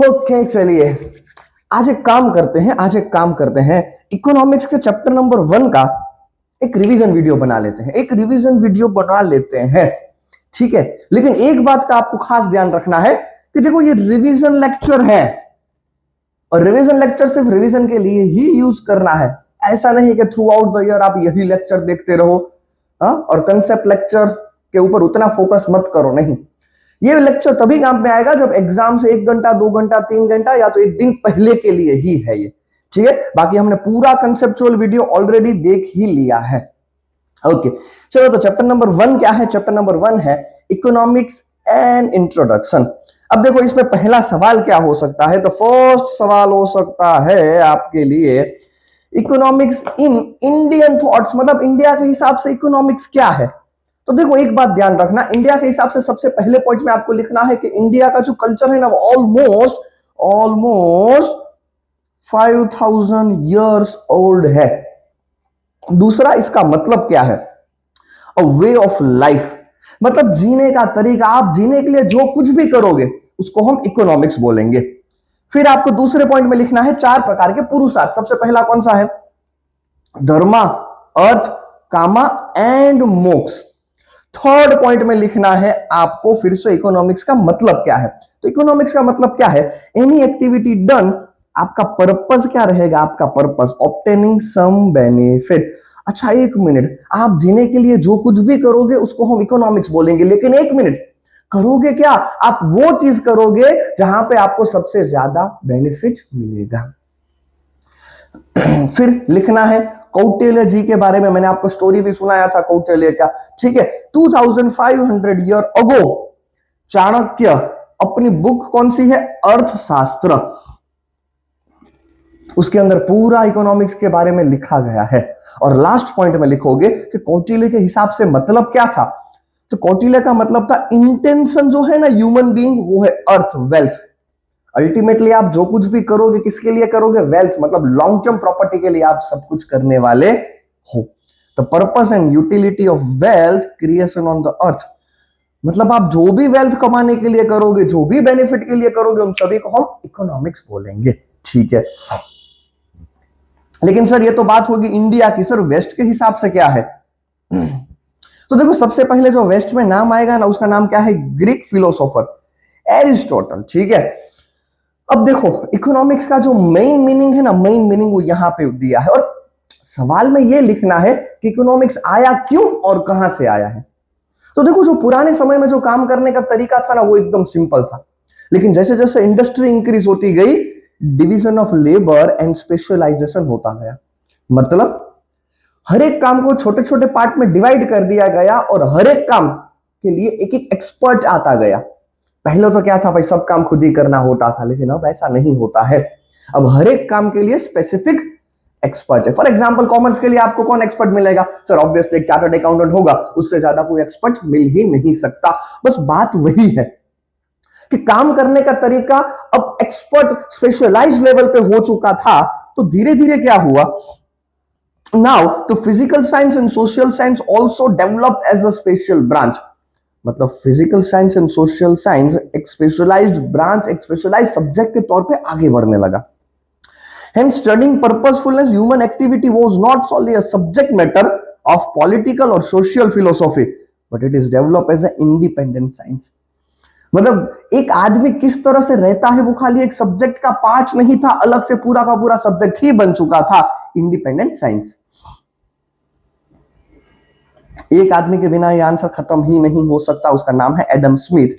Okay चलिए आज एक काम करते हैं इकोनॉमिक्स के चैप्टर नंबर 1 का एक रिवीजन वीडियो बना लेते हैं। ठीक है, लेकिन एक बात का आपको खास ध्यान रखना है कि देखो ये रिवीजन लेक्चर है और रिवीजन लेक्चर सिर्फ रिवीजन के लिए ही यूज करना है। ऐसा नहीं कि थ्रू आउट द ईयर आप यही लेक्चर देखते रहो और कंसेप्ट लेक्चर के ऊपर उतना फोकस मत करो। नहीं, ये लेक्चर तभी काम में आएगा जब एग्जाम से 1 घंटा 2 घंटा 3 घंटा या तो एक दिन पहले के लिए ही है ये। ठीक है, बाकी हमने पूरा कंसेप्चुअल वीडियो ऑलरेडी देख ही लिया है। ओके चलो, तो चैप्टर नंबर 1 क्या है? चैप्टर नंबर 1 है इकोनॉमिक्स एंड इंट्रोडक्शन। अब देखो इसमें पहला सवाल क्या हो सकता है? तो फर्स्ट सवाल हो सकता है आपके लिए इकोनॉमिक्स इन इंडियन थॉट्स, मतलब इंडिया के हिसाब से इकोनॉमिक्स क्या है। तो देखो एक बात ध्यान रखना, इंडिया के हिसाब से सबसे पहले पॉइंट में आपको लिखना है कि इंडिया का जो कल्चर है ना वो ऑलमोस्ट 5000 इयर्स ओल्ड है। दूसरा, इसका मतलब क्या है? अ वे ऑफ लाइफ, मतलब जीने का तरीका। आप जीने के लिए जो कुछ भी करोगे उसको हम इकोनॉमिक्स बोलेंगे। फिर आपको दूसरे पॉइंट में लिखना है 4 प्रकार के पुरुषार्थ। सबसे पहला कौन सा है? धर्मा, अर्थ, कामा एंड मोक्ष। थर्ड पॉइंट में लिखना है आपको फिर से इकोनॉमिक्स का मतलब क्या है। तो इकोनॉमिक्स का मतलब क्या है? एनी एक्टिविटी डन, आपका पर्पस क्या रहेगा? आपका पर्पस ऑब्टेनिंग सम बेनिफिट। अच्छा एक मिनट, आप जीने के लिए जो कुछ भी करोगे उसको हम इकोनॉमिक्स बोलेंगे, लेकिन एक मिनट, करोगे क्या? आप वो चीज करोगे जहां पे आपको सबसे ज्यादा बेनिफिट मिलेगा। फिर लिखना है कौटिल्य जी के बारे में। मैंने आपको स्टोरी भी सुनाया था कौटिल्य का। ठीक है, 2500 ईयर अगो चाणक्य, अपनी बुक कौन सी है? अर्थशास्त्र, उसके अंदर पूरा इकोनॉमिक्स के बारे में लिखा गया है। और लास्ट पॉइंट में लिखोगे कि कौटिल्य के हिसाब से मतलब क्या था। तो कौटिल्य का मतलब था इंटेंशन जो है ना ह्यूमन बीइंग, वो है अर्थ, वेल्थ। अल्टीमेटली आप जो कुछ भी करोगे किसके लिए करोगे? वेल्थ, मतलब लॉन्ग टर्म प्रॉपर्टी के लिए आप सब कुछ करने वाले हो। The purpose and utility of wealth creation on the earth, मतलब आप जो भी वेल्थ कमाने के लिए करोगे, जो भी बेनिफिट के लिए करोगे, उन सभी को हम इकोनॉमिक्स बोलेंगे। ठीक है, लेकिन सर ये तो बात होगी इंडिया की, सर वेस्ट के हिसाब से क्या है? तो देखो सबसे पहले जो वेस्ट में नाम आएगा ना उसका नाम क्या है? Greek philosopher Aristotle. ठीक है, अब देखो इकोनॉमिक्स का जो मेन मीनिंग है ना, मेन मीनिंग वो यहां पे दिया है और सवाल में ये लिखना है कि इकोनॉमिक्स आया क्यों और कहां से आया है। तो देखो जो पुराने समय में जो काम करने का तरीका था ना वो एकदम सिंपल था, लेकिन जैसे जैसे इंडस्ट्री इंक्रीज होती गई, division of labour and specialisation होता गया। मतलब हर एक काम को छोटे छोटे पार्ट में डिवाइड कर दिया गया और हर एक काम के लिए एक एक एक्सपर्ट आता गया। पहले तो क्या था भाई, सब काम खुद ही करना होता था, लेकिन अब ऐसा नहीं होता है। अब हर एक काम के लिए स्पेसिफिक एक्सपर्ट है। फॉर एग्जांपल कॉमर्स के लिए आपको कौन एक्सपर्ट मिलेगा? सर ऑब्वियसली एक चार्टर्ड अकाउंटेंट होगा, उससे ज्यादा कोई एक्सपर्ट मिल ही नहीं सकता। बस बात वही है कि काम करने का तरीका अब एक्सपर्ट स्पेशलाइज्ड लेवल पे हो चुका था। तो धीरे धीरे क्या हुआ, नाउ तो physical science and social science also develop as a special branch. मतलब physical science and social science एक स्पेशलाइज्ड ब्रांच, एक स्पेशलाइज्ड सब्जेक्ट के तौर पे आगे बढ़ने लगा। Hence, studying purposefulness, human activity was not solely a subject matter of political or social philosophy, but it is developed as an independent science. मतलब एक आदमी किस तरह से रहता है वो खाली एक सब्जेक्ट का पार्ट नहीं था, अलग से पूरा का पूरा सब्जेक्ट ही बन चुका था, इंडिपेंडेंट साइंस। एक आदमी के बिना ये आंसर खत्म ही नहीं हो सकता, उसका नाम है एडम स्मिथ।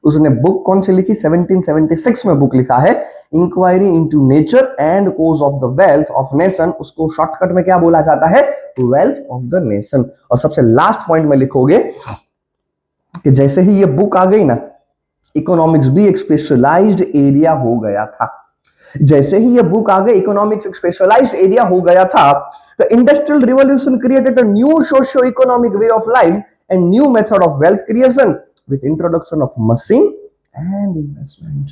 उसने बुक कौन सी लिखी? 1776 में बुक लिखा है, inquiry into nature and cause of the wealth of nation. उसको शॉर्टकट में क्या बोला जाता है? Wealth of the nation. और सबसे लास्ट पॉइंट में लिखोगे कि जैसे ही ये बुक आ गई ना, इकोनॉमिक्स भी एक स्पेशलाइज्ड एरिया हो गया था। जैसे ही ये बुक आ गई, इकोनॉमिक्स एक स्पेशलाइज्ड एरिया हो गया था। The industrial revolution created a new socio economic way of life and new method of wealth creation with introduction of machine and investment.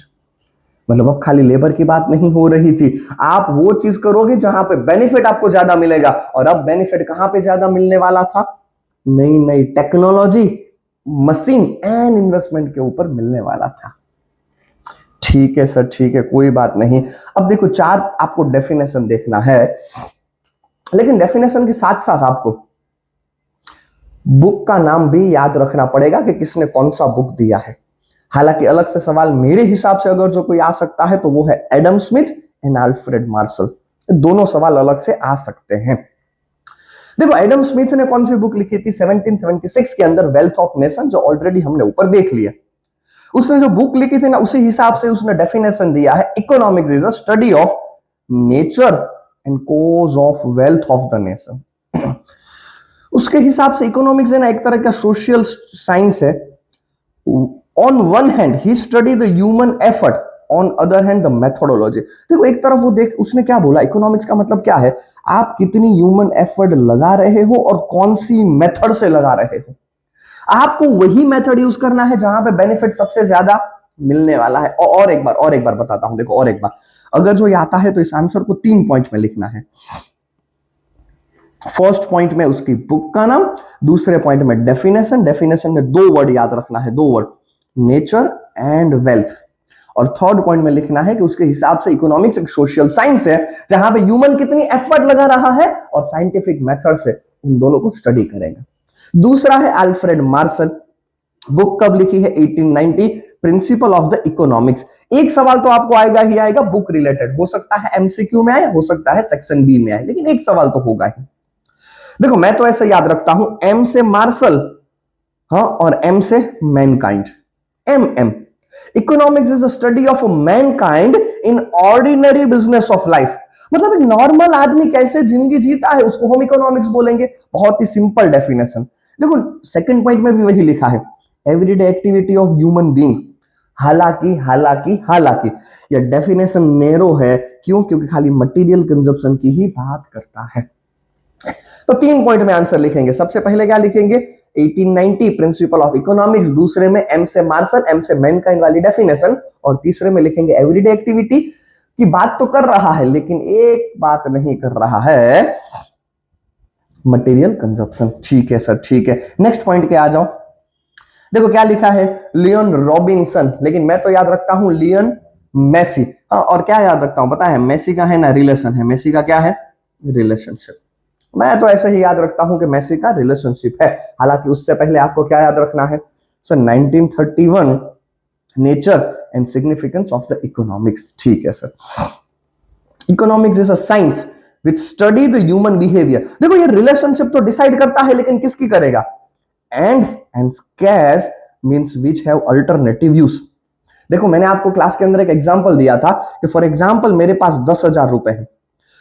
मतलब अब खाली लेबर की बात नहीं हो रही थी, आप वो चीज करोगे जहां पे बेनिफिट आपको ज्यादा मिलेगा। और अब बेनिफिट कहां पे ज्यादा मिलने वाला था? नई नई टेक्नोलॉजी, मशीन एंड इन्वेस्टमेंट के ऊपर मिलने वाला था। ठीक है सर, ठीक है, कोई बात नहीं। अब देखो, चार आपको डेफिनेशन देखना है, लेकिन डेफिनेशन के साथ साथ आपको बुक का नाम भी याद रखना पड़ेगा कि किसने कौन सा बुक दिया है। हालांकि अलग से सवाल मेरे हिसाब से अगर जो कोई आ सकता है तो वो है Adam Smith and Alfred Marshall. दोनों सवाल अलग से आ सकते हैं। देखो, एडम स्मिथ ने कौन सी बुक लिखी थी 1776 के अंदर, वेल्थ ऑफ नेशन, जो ऑलरेडी हमने ऊपर देख लिया। उसने जो बुक लिखी थी ना, उसी हिसाब से उसने डेफिनेशन दिया है, economics is a study of nature and cause of wealth of the nation. उसके हिसाब से इकोनॉमिक्स है ना एक तरह का सोशल साइंस है। ऑन वन हैंड ही study the human effort, on other hand the methodology. देखो, एक तरफ वो देख, उसने क्या बोला, इकोनॉमिक्स का मतलब क्या है, आप कितनी ह्यूमन एफर्ट लगा रहे हो और कौन सी मेथड से लगा रहे हो। आपको वही मेथड यूज करना है जहां पे बेनिफिट सबसे ज्यादा मिलने वाला है। और एक बार बताता हूं, देखो और एक बार, अगर जो आता है तो इस आंसर को 3 पॉइंट में लिखना है। फर्स्ट पॉइंट में उसकी बुक का नाम, दूसरे पॉइंट में डेफिनेशन, डेफिनेशन में 2 वर्ड याद रखना है, 2 वर्ड, नेचर एंड वेल्थ। और थर्ड पॉइंट में लिखना है कि उसके हिसाब से इकोनॉमिक्स एक सोशल साइंस है जहां पे ह्यूमन कितनी एफर्ट लगा रहा है और साइंटिफिक मेथड से उन दोनों को स्टडी करेगा। दूसरा है अल्फ्रेड मार्शल, बुक कब लिखी है 1890, प्रिंसिपल ऑफ द इकोनॉमिक्स। एक सवाल तो आपको आएगा ही आएगा, बुक रिलेटेड, हो सकता है एमसीक्यू में आए, हो सकता है सेक्शन बी में आए, लेकिन एक सवाल तो होगा ही। देखो, मैं तो ऐसे याद रखता हूं, एम से मार्शल, हाँ, और एम से mankind, M. Economics is the study of mankind in ordinary business of life. मतलब एक नॉर्मल आदमी कैसे जिंदगी जीता है उसको हम इकोनॉमिक्स बोलेंगे। बहुत ही सिंपल डेफिनेशन। देखो, सेकंड पॉइंट में भी वही लिखा है, everyday activity of human being. हालांकि यह डेफिनेशन नैरो है, क्यों? क्योंकि खाली मटेरियल कंजप्शन की ही बात करता है। तो 3 पॉइंट में आंसर लिखेंगे। सबसे पहले क्या लिखेंगे, 1890 प्रिंसिपल ऑफ इकोनॉमिक्स, दूसरे में एम से मार्शल, एम से मैनकाइंड वाली डेफिनेशन, और तीसरे में लिखेंगे एवरीडे एक्टिविटी की बात तो कर रहा है, लेकिन एक बात नहीं कर रहा है, मटेरियल कंजप्शन। ठीक है सर, ठीक है। नेक्स्ट पॉइंट के आ जाओ। देखो क्या लिखा है, लियोन रॉबिन्सन, लेकिन मैं तो याद रखता हूं लियोन मेसी। हाँ, और क्या याद रखता हूं पता है, मेसी का है ना रिलेशन है, मेसी का क्या है, रिलेशनशिप। मैं तो ऐसे ही याद रखता हूं कि मेसी का रिलेशनशिप है। हालांकि उससे पहले आपको क्या याद रखना है sir, 1931 nature and significance of the economics. ठीक है sir. Economics is a science which study the human behaviour. देखो, ये रिलेशनशिप तो डिसाइड करता है, लेकिन किसकी करेगा, ends and scarce means which have alternative use. देखो, मैंने आपको क्लास के अंदर एक एग्जांपल दिया था कि फॉर एग्जांपल मेरे पास 10,000 रुपए हैं।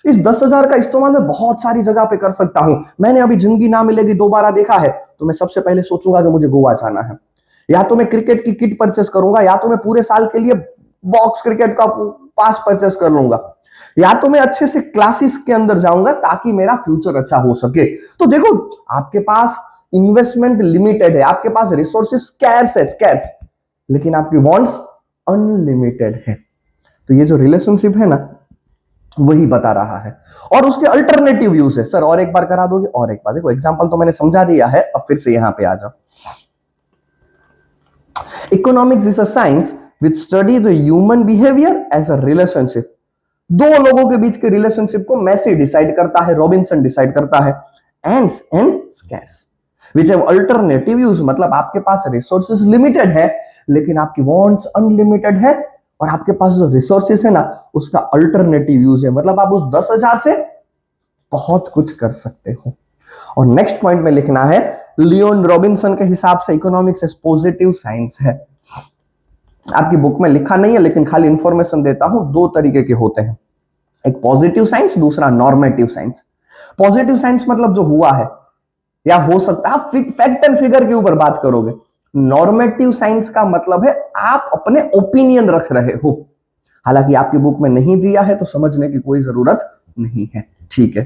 इस 10,000 का इस्तेमाल मैं बहुत सारी जगह पे कर सकता हूं। मैंने अभी जिंदगी ना मिलेगी दोबारा देखा है, तो मैं सबसे पहले सोचूंगा कि मुझे गोवा जाना है, या तो मैं क्रिकेट की किट परचेस करूंगा, या तो मैं पूरे साल के लिए बॉक्स क्रिकेट का पास परचेस कर लूंगा, या तो मैं अच्छे से क्लासेस के अंदर जाऊंगा ताकि मेरा फ्यूचर अच्छा हो सके। तो देखो, आपके पास इन्वेस्टमेंट लिमिटेड है, आपके पास रिसोर्सेज स्कैर्स, लेकिन आपकी वांट्स अनलिमिटेड है। तो ये जो रिलेशनशिप है ना, वही बता रहा है, और उसके अल्टरनेटिव यूज है। सर और एक बार करा दोगे, और एक बार। देखो, एग्जांपल तो मैंने समझा दिया है, अब फिर से यहां पे आ जाओ। Economics is a science which study the human behaviour as a relationship. दो लोगों के बीच के रिलेशनशिप को मैसी डिसाइड करता है, रॉबिन्सन डिसाइड करता है, ends and scarce which have alternative use. मतलब आपके पास रिसोर्सेज लिमिटेड है, लेकिन आपकी वांट्स अनलिमिटेड है, और आपके पास जो रिसोर्सेस है ना, उसका अल्टरनेटिव यूज है। मतलब आप उस 10,000 से बहुत कुछ कर सकते हो। और नेक्स्ट पॉइंट में लिखना है, लियोन रॉबिन्सन के हिसाब से इकोनॉमिक्स एक पॉजिटिव साइंस है। आपकी बुक में लिखा नहीं है, लेकिन खाली इंफॉर्मेशन देता हूं, 2 तरीके के होते हैं, एक पॉजिटिव साइंस, दूसरा नॉर्मेटिव साइंस। पॉजिटिव साइंस मतलब जो हुआ है या हो सकता है, आप फैक्ट एंड फिगर के ऊपर बात करोगे। नॉर्मेटिव साइंस का मतलब है आप अपने ओपिनियन रख रहे हो। हालांकि आपकी बुक में नहीं दिया है तो समझने की कोई जरूरत नहीं है। ठीक है।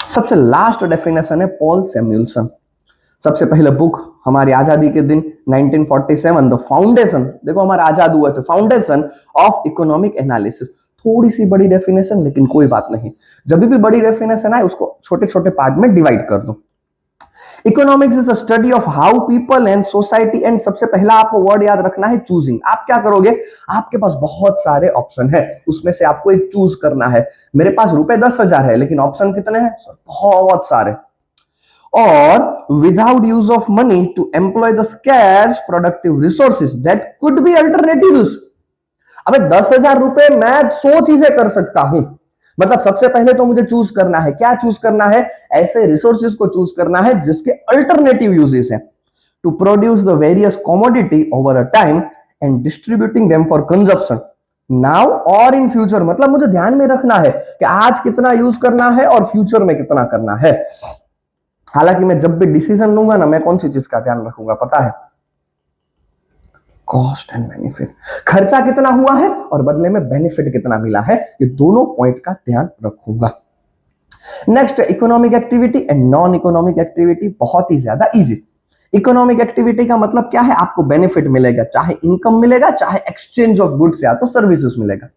सबसे लास्ट डेफिनेशन है पॉल सैमुएल्सन। सबसे पहले बुक हमारी आजादी के दिन 1947, द फाउंडेशन। देखो, हमारा आजाद हुआ था, फाउंडेशन ऑफ इकोनॉमिक एनालिसिस। थोड़ी सी बड़ी डेफिनेशन, लेकिन कोई बात नहीं, जब भी बड़ी डेफिनेशन आए उसको छोटे छोटे पार्ट में डिवाइड कर दो। Economics is a study of how people and society, and सबसे पहला आपको वर्ड याद रखना है चूजिंग। आप क्या करोगे, आपके पास बहुत सारे ऑप्शन है, उसमें से आपको एक चूज करना है। मेरे पास रुपए 10,000 है, लेकिन ऑप्शन कितने हैं सर, बहुत सारे। और without use of money to employ the scarce productive resources that could be alternative use. अबे 10,000 रुपए मैं 100 चीजें कर सकता हूं। मतलब सबसे पहले तो मुझे चूज करना है, क्या चूज करना है, ऐसे रिसोर्सेज को चूज करना है जिसके अल्टरनेटिव यूजेस हैं, to produce the various commodity over a time and distributing them for consumption now और इन फ्यूचर। मतलब मुझे ध्यान में रखना है कि आज कितना यूज करना है और फ्यूचर में कितना करना है। हालांकि मैं जब भी डिसीजन लूंगा ना, मैं कौन सी चीज का ध्यान रखूंगा पता है, कॉस्ट एंड बेनिफिट। खर्चा कितना हुआ है और बदले में बेनिफिट कितना मिला है, ये दोनों पॉइंट का ध्यान रखूंगा। Next, economic activity and non economic activity, बहुत ही ज्यादा इजी। इकोनॉमिक एक्टिविटी का मतलब क्या है, आपको बेनिफिट मिलेगा, चाहे इनकम मिलेगा, चाहे एक्सचेंज ऑफ गुड्स या तो सर्विसेज मिलेगा,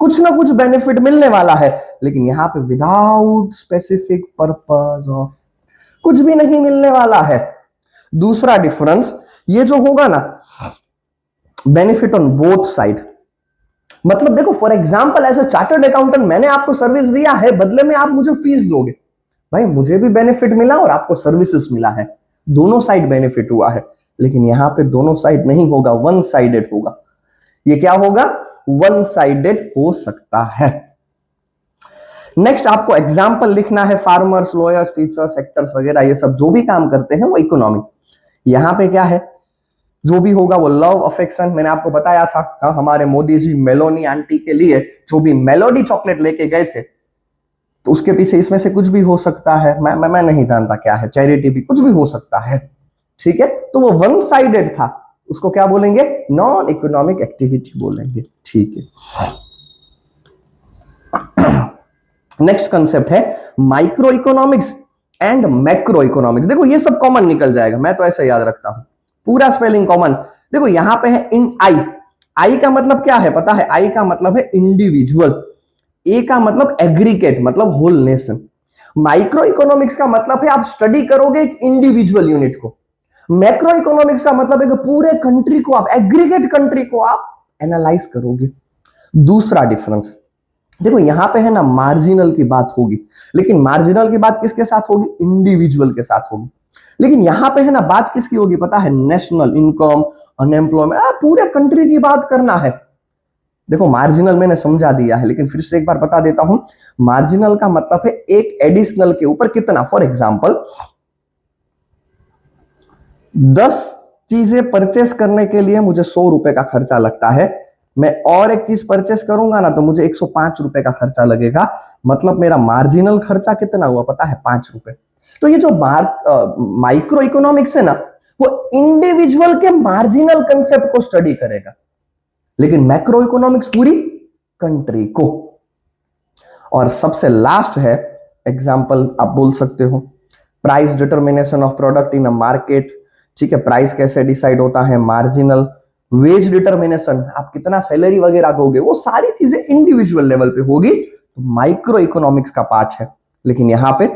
कुछ ना कुछ बेनिफिट मिलने वाला है। लेकिन यहां पे विदाउट स्पेसिफिक पर्पस ऑफ कुछ भी नहीं मिलने वाला है। दूसरा डिफरेंस, ये जो होगा ना बेनिफिट ऑन बोथ साइड, मतलब देखो for example as a chartered accountant मैंने आपको सर्विस दिया है, बदले में आप मुझे फीस दोगे, भाई मुझे भी बेनिफिट मिला और आपको सर्विसेज मिला है, दोनों साइड बेनिफिट हुआ है। लेकिन यहां पे दोनों साइड नहीं होगा, वन साइडेड होगा। ये क्या होगा, वन साइडेड हो सकता है। नेक्स्ट आपको एग्जाम्पल लिखना है, फार्मर्स, लॉयर्स, टीचर्स, एक्टर्स वगैरह, ये सब जो भी काम करते हैं वो इकोनॉमिक। यहां पे क्या है, जो भी होगा वो लव अफेक्शन। मैंने आपको बताया था, हाँ, हमारे मोदी जी मेलोनी आंटी के लिए जो भी मेलोडी चॉकलेट लेके गए थे, तो उसके पीछे इसमें से कुछ भी हो सकता है, मैं नहीं जानता क्या है, चैरिटी भी कुछ भी हो सकता है, ठीक है। तो वो वन साइडेड था, उसको क्या बोलेंगे, नॉन इकोनॉमिक एक्टिविटी बोलेंगे, ठीक है। नेक्स्ट कंसेप्ट है micro economics and macro economics. देखो ये सब कॉमन निकल जाएगा, मैं तो ऐसे याद रखता हूं, पूरा स्पेलिंग कॉमन। देखो यहां पे है इन आई, आई का मतलब क्या है पता है, आई का मतलब है इंडिविजुअल, ए का मतलब एग्रीगेट, मतलब होल नेशन। माइक्रो इकोनॉमिक्स का मतलब है आप स्टडी करोगे एक इंडिविजुअल यूनिट को। मैक्रो इकोनॉमिक्स का मतलब है कि पूरे कंट्री को आप, एग्रीगेट कंट्री को आप एनालाइज करोगे। दूसरा डिफरेंस देखो, यहां पे है ना मार्जिनल की बात होगी, लेकिन मार्जिनल की बात किसके साथ होगी, इंडिविजुअल के साथ होगी। लेकिन यहां पे है ना बात किसकी होगी पता है, नेशनल इनकम, अनएम्प्लॉयमेंट, पूरे कंट्री की बात करना है। देखो मार्जिनल मैंने समझा दिया है, लेकिन फिर से एक बार बता देता हूं, मार्जिनल का मतलब है एक एडिशनल के ऊपर कितना। फॉर एग्जाम्पल 10 चीजें परचेस करने के लिए मुझे 100 रुपए का खर्चा लगता है, मैं और एक चीज परचेस करूंगा ना तो मुझे 105 रुपए का खर्चा लगेगा, मतलब मेरा मार्जिनल खर्चा कितना हुआ पता है, 5 रुपए। तो ये जो माइक्रो इकोनॉमिक्स है ना, वो इंडिविजुअल के मार्जिनल कंसेप्ट को स्टडी करेगा, लेकिन मैक्रो इकोनॉमिक्स पूरी कंट्री को। और सबसे लास्ट है एग्जांपल, आप बोल सकते हो price determination of product in a market, ठीक है, प्राइस कैसे डिसाइड होता है, मार्जिनल, वेज डिटर्मिनेशन, आप कितना सैलरी वगैरह दोगे, वो सारी चीजें इंडिविजुअल लेवल पे होगी, तो माइक्रो इकोनॉमिक्स का पार्ट है। लेकिन यहां पे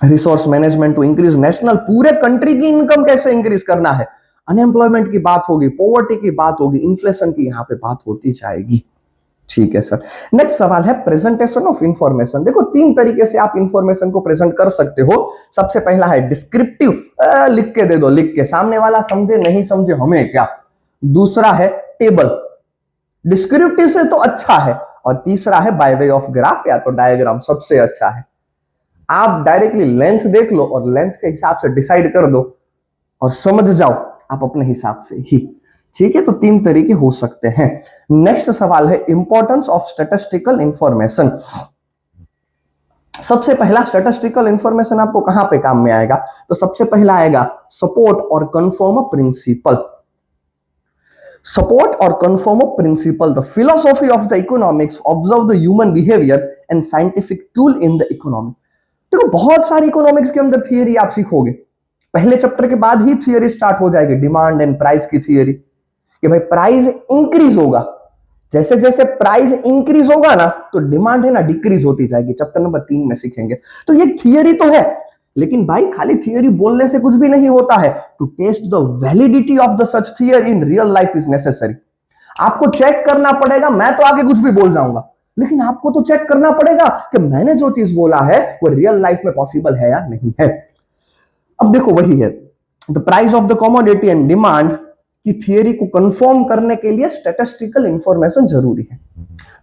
resource management to increase national, पूरे कंट्री की इनकम कैसे इंक्रीज करना है, अनएम्प्लॉयमेंट की बात होगी, पॉवर्टी की बात होगी, इन्फ्लेशन की यहां पे बात होती जाएगी, ठीक है सर। नेक्स्ट सवाल है प्रेजेंटेशन ऑफ इंफॉर्मेशन। देखो 3 तरीके से आप इंफॉर्मेशन को प्रेजेंट कर सकते हो। सबसे पहला है डिस्क्रिप्टिव, लिख के दे दो, लिख के, सामने वाला समझे नहीं समझे हमें क्या। दूसरा है टेबल, डिस्क्रिप्टिव से तो अच्छा है। और तीसरा है बाय वे ऑफ ग्राफ या तो डायग्राम, सबसे अच्छा है। आप डायरेक्टली लेंथ देख लो और लेंथ के हिसाब से डिसाइड कर दो और समझ जाओ आप अपने हिसाब से ही, ठीक है। तो 3 तरीके हो सकते हैं। नेक्स्ट सवाल है इंपॉर्टेंस ऑफ स्टैटिस्टिकल इंफॉर्मेशन। सबसे पहला स्टैटिस्टिकल इंफॉर्मेशन आपको कहां पे काम में आएगा, तो सबसे पहला आएगा सपोर्ट और कंफर्म अ प्रिंसिपल। सपोर्ट और confirm a principle, the philosophy of the economics, observe the human behaviour and scientific tool in the economic. देखो बहुत सारी इकोनॉमिक्स के अंदर थियरी आप सीखोगे, पहले चैप्टर के बाद ही थियरी स्टार्ट हो जाएगी, डिमांड एंड प्राइस की थियरी, कि भाई प्राइस इंक्रीज होगा, जैसे जैसे प्राइस इंक्रीज होगा ना तो डिमांड है ना डिक्रीज होती जाएगी, चैप्टर नंबर 3 में सीखेंगे। तो ये थियरी तो है, लेकिन भाई खाली थियरी बोलने से कुछ भी नहीं होता है। To test the validity of the such theory in real life is necessary. आपको चेक करना पड़ेगा। मैं तो आगे कुछ भी बोल जाऊंगा, लेकिन आपको तो चेक करना पड़ेगा कि मैंने जो चीज बोला है वो रियल लाइफ में पॉसिबल है या नहीं है। अब देखो वही है, the price of the commodity and demand की थियरी को कंफर्म करने के लिए स्टैटिस्टिकल इंफॉर्मेशन जरूरी है।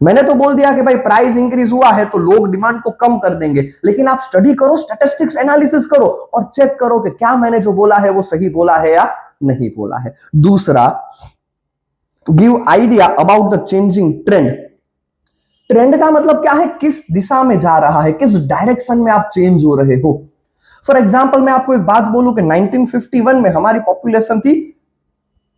मैंने तो बोल दिया कि भाई प्राइस इंक्रीज हुआ है तो लोग डिमांड को कम कर देंगे, लेकिन आप स्टडी करो, स्टैटिस्टिक्स एनालिसिस करो और चेक करो कि क्या मैंने जो बोला है वो सही बोला है या नहीं बोला है। दूसरा, give idea about the changing trend. Trend का मतलब क्या है? किस दिशा में जा रहा है, किस डायरेक्शन में आप चेंज हो रहे हो। फॉर एग्जाम्पल मैं आपको एक बात बोलूं कि 1951 में हमारी पॉपुलेशन थी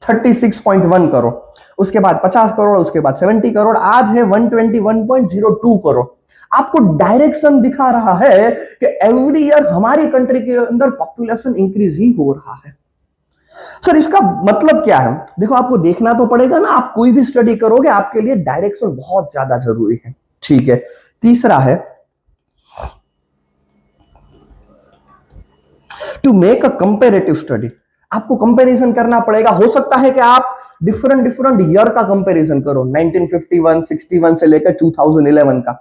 36.1 करोड़, उसके बाद 50 करोड़, उसके बाद 70 करोड़, आज है 121.02 करोड़। आपको डायरेक्शन दिखा रहा है कि एवरी ईयर हमारी कंट्री के अंदर पॉपुलेशन इंक्रीज ही हो रहा है। सर इसका मतलब क्या है? देखो आपको देखना तो पड़ेगा ना, आप कोई भी स्टडी करोगे आपके लिए डायरेक्शन बहुत ज्यादा जरूरी है। ठीक है। तीसरा है to make a comparative study. आपको कंपैरिजन करना पड़ेगा। हो सकता है कि आप डिफरेंट ईयर का कंपैरिजन करो, 1951, 61 से लेकर 2011 का।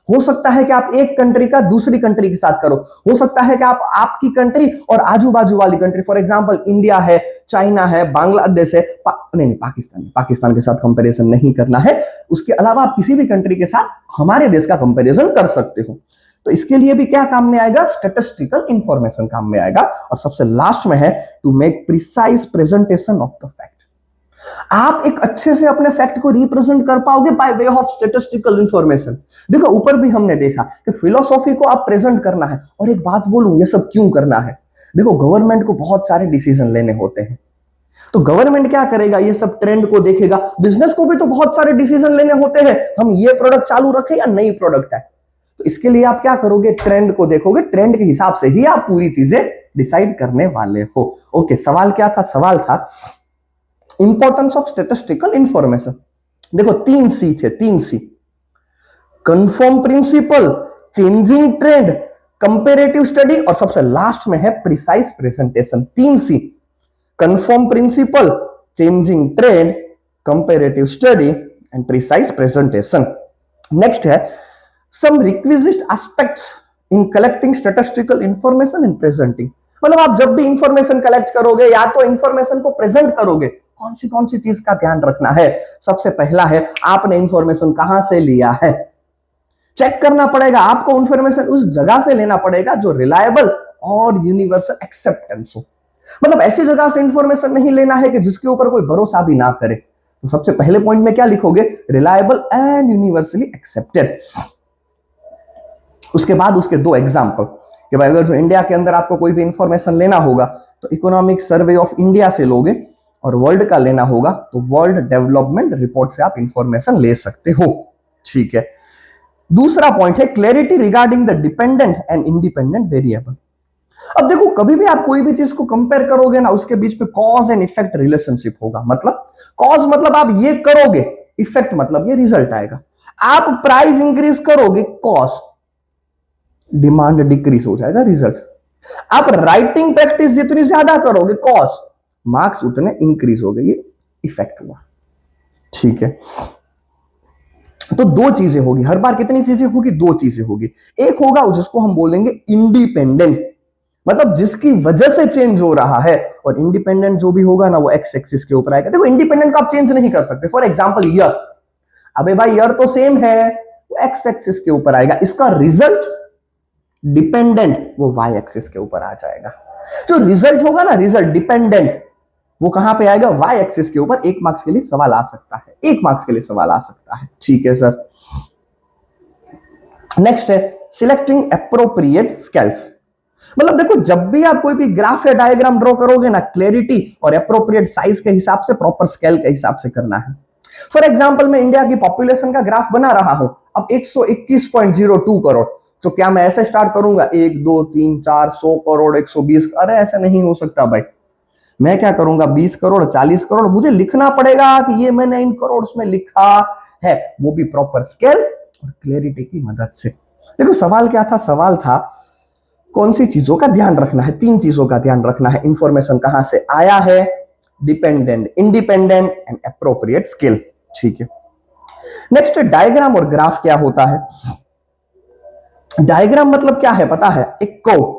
हो सकता है कि आप एक कंट्री का दूसरी कंट्री के साथ करो। हो सकता है कि आप आपकी कंट्री और आजू बाजू वाली कंट्री, फॉर एग्जांपल इंडिया है, चाइना है, बांग्लादेश है, नहीं पाकिस्तान के साथ कंपैरिजन नहीं करना है। उसके अलावा आप किसी भी कंट्री के साथ हमारे देश का कंपैरिजन कर सकते हो। तो इसके लिए भी क्या काम में आएगा? स्टैटिस्टिकल इंफॉर्मेशन काम में आएगा। और सबसे लास्ट में है to make precise presentation of the fact. आप एक अच्छे से अपने फैक्ट को रिप्रेजेंट कर पाओगे by way of statistical information. देखो ऊपर भी हमने देखा कि फिलोसॉफी को आप प्रेजेंट करना है। और एक बात बोलूं, ये सब क्यों करना है? देखो गवर्नमेंट को बहुत सारे डिसीजन लेने होते हैं, तो गवर्नमेंट क्या करेगा? ये सब ट्रेंड को देखेगा। बिजनेस को भी तो बहुत सारे डिसीजन लेने होते हैं, हम ये प्रोडक्ट चालू रखें या नई प्रोडक्ट है। तो इसके लिए आप क्या करोगे? ट्रेंड को देखोगे, ट्रेंड के हिसाब से ही आप पूरी चीजें डिसाइड करने वाले हो। ओके, सवाल क्या था? सवाल था इंपॉर्टेंस ऑफ स्टैटिस्टिकल इंफॉर्मेशन। देखो 3 सी थे, 3 C, confirm principle, changing trend, comparative study और सबसे लास्ट में है precise presentation. 3 C, confirm principle, changing trend, comparative study and precise presentation. Next है some requisite aspects in collecting statistical information and presenting। मतलब आप जब भी इंफॉर्मेशन कलेक्ट करोगे या तो इंफॉर्मेशन को प्रेजेंट करोगे, कौन सी चीज का ध्यान रखना है? सबसे पहला है आपने इंफॉर्मेशन कहां से लिया है। चेक करना पड़ेगा, आपको इंफॉर्मेशन उस जगह से लेना पड़ेगा जो रिलायबल और यूनिवर्सल एक्सेप्टेंस हो। मतलब ऐसी जगह से इंफॉर्मेशन नहीं लेना है कि जिसके ऊपर कोई भरोसा भी ना करे। तो सबसे पहले पॉइंट में क्या लिखोगे? Reliable and universally accepted. उसके बाद उसके 2 एग्जाम्पल कि भाई अगर जो इंडिया के अंदर आपको कोई भी इंफॉर्मेशन लेना होगा तो इकोनॉमिक सर्वे ऑफ इंडिया से लोगे, और वर्ल्ड का लेना होगा तो वर्ल्ड डेवलपमेंट रिपोर्ट से आप इंफॉर्मेशन ले सकते हो। ठीक है। दूसरा पॉइंट है clarity regarding the dependent and independent variable. अब देखो कभी भी आप कोई भी चीज को कंपेयर करोगे ना, उसके बीच पे कॉज एंड इफेक्ट रिलेशनशिप होगा। मतलब कॉज मतलब आप ये करोगे, इफेक्ट मतलब ये रिजल्ट आएगा। आप प्राइस इंक्रीज करोगे, कॉस्ट, डिमांड डिक्रीज हो जाएगा, रिजल्ट। आप राइटिंग प्रैक्टिस जितनी ज्यादा करोगे, कॉस्ट, मार्क्स उतने इंक्रीज हो गए, ये इफेक्ट हुआ। ठीक है। तो 2 चीजें होगी हर बार। कितनी चीजें होगी? 2 चीजें होगी। एक होगा जिसको हम बोलेंगे इंडिपेंडेंट, मतलब जिसकी वजह से चेंज हो रहा है, और इंडिपेंडेंट जो भी होगा ना वो एक्स एक्सिस के ऊपर आएगा। देखो इंडिपेंडेंट को आप चेंज नहीं कर सकते। फॉर एग्जांपल ईयर, अबे भाई ईयर तो सेम है, वो एक्स एक्सिस के ऊपर आएगा। इसका रिजल्ट डिपेंडेंट वो वाई एक्सिस के ऊपर आ जाएगा। जो रिजल्ट होगा ना, रिजल्ट डिपेंडेंट, वो कहां पे आएगा? वाई एक्सिस के ऊपर। 1 मार्क्स के लिए सवाल आ सकता है, 1 मार्क्स के लिए सवाल आ सकता है। ठीक है सर। नेक्स्ट है सिलेक्टिंग एप्रोप्रिएट स्केल्स। मतलब देखो जब भी आप कोई भी ग्राफ या डायग्राम ड्रॉ करोगे ना, क्लैरिटी और एप्रोप्रिएट साइज के हिसाब से, प्रॉपर स्केल के हिसाब से करना है। फॉर एग्जांपल मैं इंडिया की पॉपुलेशन का ग्राफ बना रहा हूं, अब 121.02 करोड़, तो क्या मैं ऐसे स्टार्ट करूंगा 1 2 3 4 100 करोड़ 120? अरे ऐसा नहीं हो सकता भाई। मैं क्या करूंगा? 20 करोड़ 40 करोड़। मुझे लिखना पड़ेगा कि ये मैंने इन करोड़ में लिखा है, वो भी प्रॉपर स्केल और क्लैरिटी की मदद से। देखो सवाल क्या था? सवाल था कौन सी चीजों का ध्यान रखना है? 3 चीजों का ध्यान रखना है। इंफॉर्मेशन कहां से आया है, dependent, independent and appropriate scale. ठीक है, नेक्स्ट डायग्राम और ग्राफ क्या होता है? डायग्राम मतलब क्या है पता है? एक कर्व,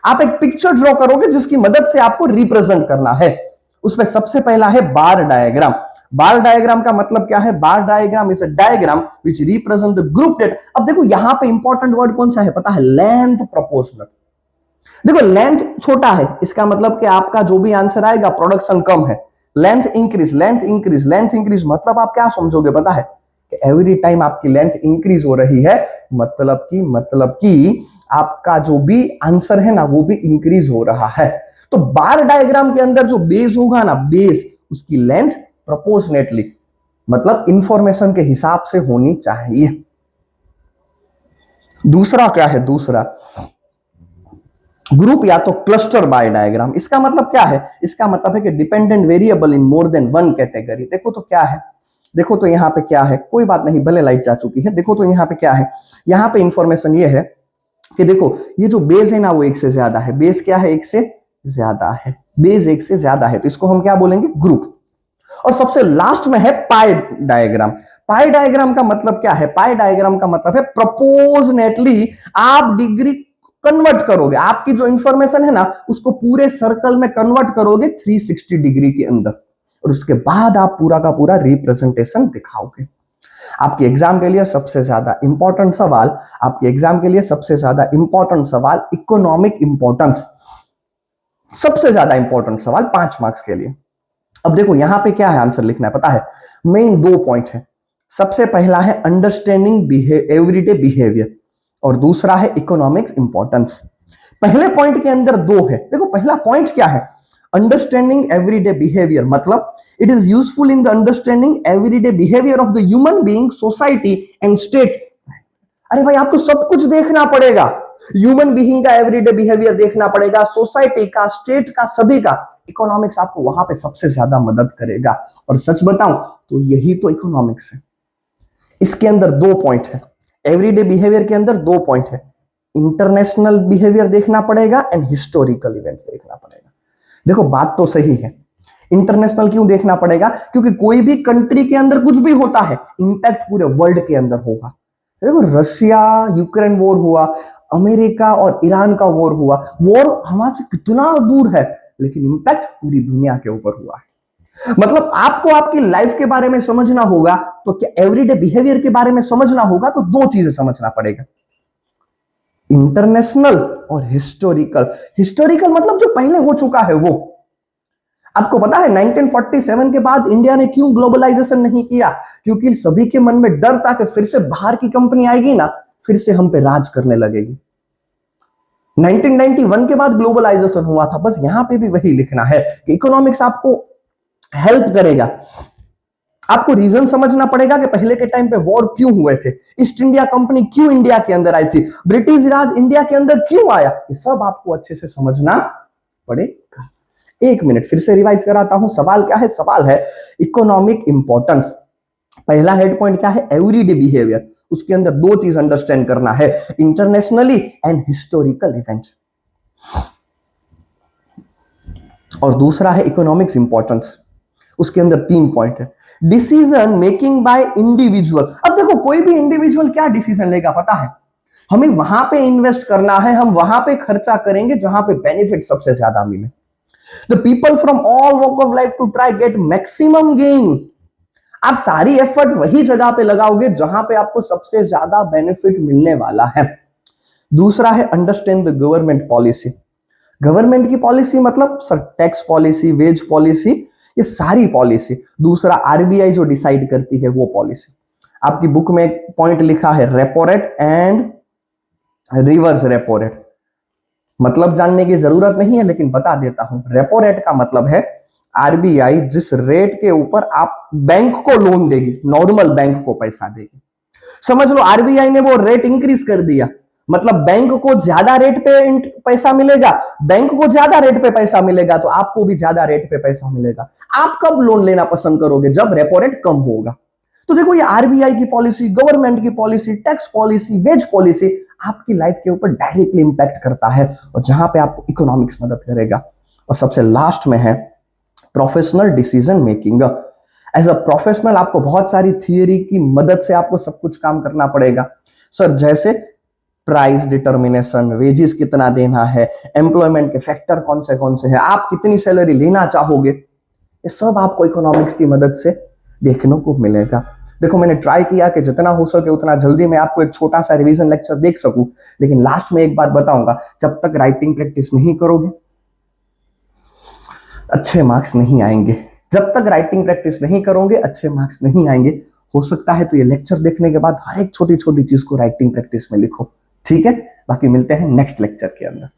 आप एक पिक्चर ड्रॉ करोगे जिसकी मदद से आपको रिप्रेजेंट करना है। उसमें सबसे पहला है बार डायग्राम। बार डायग्राम का मतलब क्या है? Bar diagram is a diagram which represent the group data. अब देखो यहां पे इंपॉर्टेंट वर्ड कौन सा है पता है? Length proportional. देखो लेंथ छोटा है, इसका मतलब कि आपका जो भी आंसर आएगा प्रोडक्शन कम है। Length increase, length increase, length increase, मतलब आप क्या समझोगे पता है? कि एवरी टाइम आपकी लेंथ इंक्रीज हो रही है, मतलब कि आपका जो भी आंसर है ना वो भी इंक्रीज हो रहा है। तो बार डायग्राम के अंदर जो बेस होगा ना, बेस, उसकी लेंथ प्रोपोर्शनेटली, मतलब इंफॉर्मेशन के हिसाब से होनी चाहिए। दूसरा क्या है? दूसरा ग्रुप या तो क्लस्टर बाय डायग्राम। इसका मतलब क्या है? इसका मतलब है कि dependent variable in more than one category. देखो तो क्या है, देखो तो यहां पे क्या है, कोई बात नहीं भले लाइट जा चुकी है। देखो तो यहां पे क्या है, यहां पे इंफॉर्मेशन ये है कि देखो ये जो बेस है ना वो एक से ज्यादा है। बेस क्या है? एक से ज्यादा है। बेस एक से ज्यादा है तो इसको हम क्या बोलेंगे? ग्रुप। और सबसे लास्ट में है पाई डायग्राम। पाई डायग्राम का मतलब क्या है? पाई डायग्राम का मतलब है प्रोपोर्शनेटली आप डिग्री कन्वर्ट करोगे, आपकी जो इंफॉर्मेशन है ना उसको पूरे सर्कल में कन्वर्ट करोगे 360 डिग्री के अंदर, और उसके बाद आप पूरा का पूरा रिप्रेजेंटेशन दिखाओगे। आपके एग्जाम के लिए सबसे ज्यादा इंपॉर्टेंट सवाल, आपके एग्जाम के लिए सबसे ज्यादा इंपॉर्टेंट सवाल इकोनॉमिक इंपॉर्टेंस, सबसे ज्यादा इंपॉर्टेंट सवाल 5 मार्क्स के लिए। अब देखो यहां पे क्या है आंसर लिखना है पता है? मेन 2 पॉइंट है। सबसे पहला है अंडरस्टैंडिंग एवरीडे बिहेवियर और दूसरा है इकोनॉमिक्स इंपॉर्टेंस। पहले पॉइंट के अंदर 2 है। देखो पहला पॉइंट क्या है? अंडरस्टैंडिंग एवरीडे बिहेवियर, मतलब it is useful in the understanding everyday behaviour of the human being, society and state. अरे भाई आपको सब कुछ देखना पड़ेगा, ह्यूमन बीइंग का एवरीडे बिहेवियर देखना पड़ेगा, सोसाइटी का, स्टेट का, सभी का। इकोनॉमिक्स आपको वहां पे सबसे ज्यादा मदद करेगा। और सच बताऊं तो यही तो इकोनॉमिक्स है। इसके अंदर 2 पॉइंट है, एवरीडे बिहेवियर के अंदर 2 पॉइंट है। इंटरनेशनल बिहेवियर देखना पड़ेगा एंड हिस्टोरिकल इवेंट्स देखना पड़ेगा। देखो बात तो सही है, इंटरनेशनल क्यों देखना पड़ेगा? क्योंकि कोई भी कंट्री के अंदर कुछ भी होता है इंपैक्ट पूरे वर्ल्ड के अंदर होगा। देखो रशिया यूक्रेन वॉर हुआ, अमेरिका और ईरान का वॉर हुआ, वॉर हमारे से कितना दूर है लेकिन इंपैक्ट पूरी दुनिया के ऊपर हुआ है। मतलब आपको आपकी लाइफ के बारे में समझना होगा तो क्या एवरीडे बिहेवियर के बारे में समझना होगा तो 2 चीजें समझना पड़ेगा, इंटरनेशनल और हिस्टोरिकल। हिस्टोरिकल मतलब जो पहले हो चुका है वो। आपको पता है 1947 के बाद इंडिया ने क्यों ग्लोबलाइजेशन नहीं किया? क्योंकि सभी के मन में डर था कि फिर से बाहर की कंपनी आएगी ना, फिर से हम पे राज करने लगेगी। 1991 के बाद ग्लोबलाइजेशन हुआ था। बस यहां पे भी वही लिखना है कि इकोनॉमिक्स आपको हेल्प करेगा। आपको रीजन समझना पड़ेगा कि पहले के टाइम पे वॉर क्यों हुए थे, ईस्ट इंडिया कंपनी क्यों इंडिया के अंदर आई थी, ब्रिटिश राज इंडिया के अंदर क्यों आया, ये सब आपको अच्छे से समझना पड़ेगा। 1 मिनट फिर से रिवाइज कराता हूं। सवाल क्या है? सवाल है इकोनॉमिक इंपॉर्टेंस। पहला हेड पॉइंट क्या है? Everyday behaviour. उसके अंदर 2 चीज अंडरस्टैंड करना है, इंटरनेशनली एंड हिस्टोरिकल इवेंट। और दूसरा है इकोनॉमिक्स इंपॉर्टेंस, उसके अंदर 3 पॉइंट है, डिसीजन मेकिंग बाय इंडिविजुअल। अब देखो कोई भी इंडिविजुअल क्या डिसीजन लेगा पता है? हमें वहां पे इन्वेस्ट करना है, हम वहां पे खर्चा करेंगे जहां पे बेनिफिट सबसे ज्यादा मिले। The people from all walk of life to try get maximum gain. आप सारी एफर्ट वही जगह पे लगाओगे जहां पे आपको सबसे ज्यादा बेनिफिट मिलने वाला है। दूसरा है understand the government policy. Government की पॉलिसी मतलब sir tax policy, wage policy, ये सारी पॉलिसी। दूसरा आरबीआई जो डिसाइड करती है वो पॉलिसी। आपकी बुक में एक पॉइंट लिखा है repo rate and reverse repo rate, मतलब जानने की जरूरत नहीं है लेकिन बता देता हूं। रेपो रेट का मतलब है आरबीआई जिस रेट के ऊपर आप बैंक को लोन देगी, नॉर्मल बैंक को पैसा देगी। समझ लो आरबीआई ने वो रेट इंक्रीज कर दिया, मतलब बैंक को ज्यादा रेट पे पैसा मिलेगा, बैंक को ज्यादा रेट पे पैसा मिलेगा तो आपको भी ज्यादा रेट पे पैसा मिलेगा। आप कब लोन लेना पसंद करोगे? जब रेपो रेट कम होगा। तो देखो ये आरबीआई की पॉलिसी, गवर्नमेंट की policy, tax policy, wage policy आपकी लाइफ के ऊपर डायरेक्टली इंपैक्ट करता है और जहां पे आपको इकोनॉमिक्स मदद करेगा। और सबसे लास्ट में है professional decision making. As a professional आपको बहुत सारी थियरी की मदद से आपको सब कुछ काम करना पड़ेगा सर, जैसे प्राइस डिटर्मिनेशन, वेजेस कितना देना है, एम्प्लॉयमेंट के फैक्टर कौन से हैं, आप कितनी सैलरी लेना चाहोगे, ये सब आपको इकोनॉमिक्स की मदद से देखने को मिलेगा। देखो मैंने ट्राई किया कि जितना हो सके उतना जल्दी मैं आपको एक छोटा सा रिवीजन लेक्चर देख सकूं, लेकिन लास्ट में एक बात बताऊंगा, जब तक राइटिंग प्रैक्टिस नहीं करोगे अच्छे मार्क्स नहीं आएंगे। जब तक राइटिंग प्रैक्टिस नहीं करोगे अच्छे मार्क्स नहीं आएंगे। हो सकता है तो ये लेक्चर देखने के बाद हर एक छोटी छोटी चीज को राइटिंग प्रैक्टिस में लिखो, ठीक है। बाकी मिलते हैं नेक्स्ट लेक्चर के अंदर।